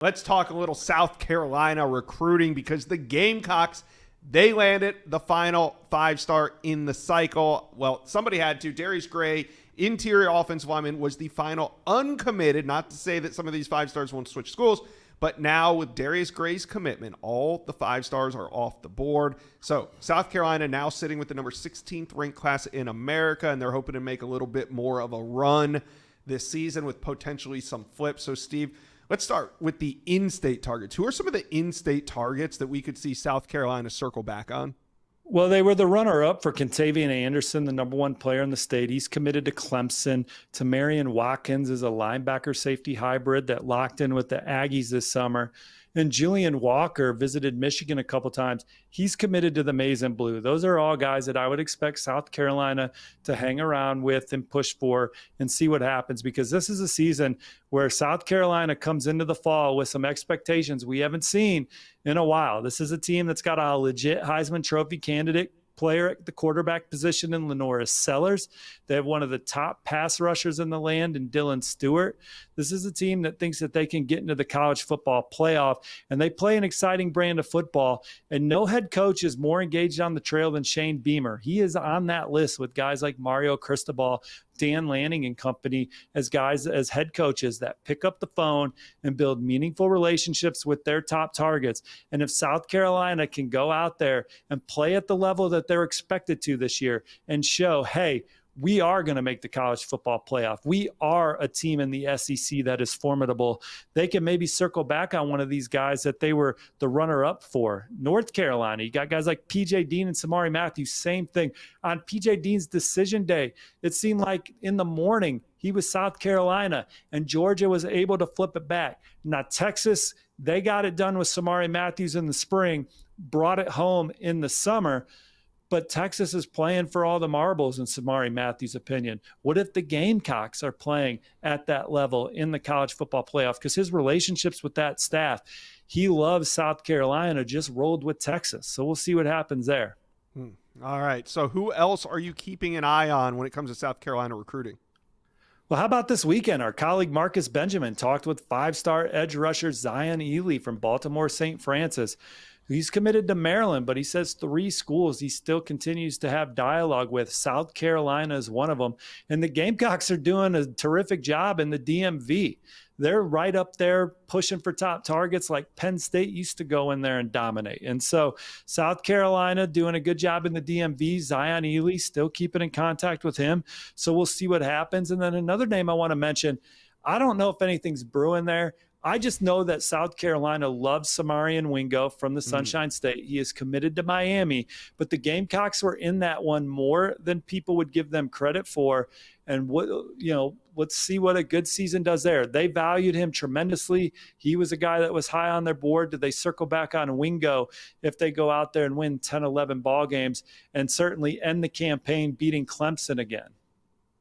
Let's talk a little South Carolina recruiting because the Gamecocks, they landed the final 5-star in the cycle. Well, somebody had to. Darius Gray, interior offensive lineman, was the final uncommitted. Not to say that some of these 5-stars won't switch schools, but now with Darius Gray's commitment, all the 5-stars are off the board. So South Carolina now sitting with the number 16th ranked class in America, and they're hoping to make a little bit more of a run this season with potentially some flips. So Steve, let's start with the in-state targets. Who are some of the in-state targets that we could see South Carolina circle back on? Well, they were the runner-up for Contavious Anderson, the number 1 player in the state. He's committed to Clemson. Tamarian Watkins is a linebacker safety hybrid that locked in with the Aggies this summer. And Julian Walker visited Michigan a couple times. He's committed to the Maize and Blue. Those are all guys that I would expect South Carolina to hang around with and push for and see what happens, because this is a season where South Carolina comes into the fall with some expectations we haven't seen in a while. This is a team that's got a legit Heisman Trophy candidate player at the quarterback position in Lenora Sellers. They have one of the top pass rushers in the land in Dylan Stewart. This is a team that thinks that they can get into the college football playoff, and they play an exciting brand of football. And no head coach is more engaged on the trail than Shane Beamer. He is on that list with guys like Mario Cristobal, Dan Lanning and company as guys, as head coaches that pick up the phone and build meaningful relationships with their top targets. And if South Carolina can go out there and play at the level that they're expected to this year and show, hey, we are going to make the college football playoff. We are a team in the SEC that is formidable. They can maybe circle back on one of these guys that they were the runner-up for. North Carolina, you got guys like P.J. Dean and Samari Matthews, same thing. On P.J. Dean's decision day, it seemed like in the morning he was South Carolina, and Georgia was able to flip it back. Now, Texas, they got it done with Samari Matthews in the spring, brought it home in the summer. But Texas is playing for all the marbles, in Samari Matthews' opinion. What if the Gamecocks are playing at that level in the college football playoff? Because his relationships with that staff, he loves South Carolina, just rolled with Texas. So we'll see what happens there. All right. So who else are you keeping an eye on when it comes to South Carolina recruiting? Well, how about this weekend? Our colleague Marcus Benjamin talked with 5-star edge rusher Zion Ely from Baltimore St. Francis. He's committed to Maryland, but he says 3 schools he still continues to have dialogue with. South Carolina is one of them. And the Gamecocks are doing a terrific job in the DMV. They're right up there pushing for top targets like Penn State used to go in there and dominate. And so South Carolina doing a good job in the DMV. Zion Ely still keeping in contact with him. So we'll see what happens. And then another name I want to mention, I don't know if anything's brewing there. I just know that South Carolina loves Samarian Wingo from the Sunshine State. He is committed to Miami, but the Gamecocks were in that one more than people would give them credit for. And let's see what a good season does there. They valued him tremendously. He was a guy that was high on their board. Did they circle back on Wingo if they go out there and win 10, 11 ball games and certainly end the campaign beating Clemson again?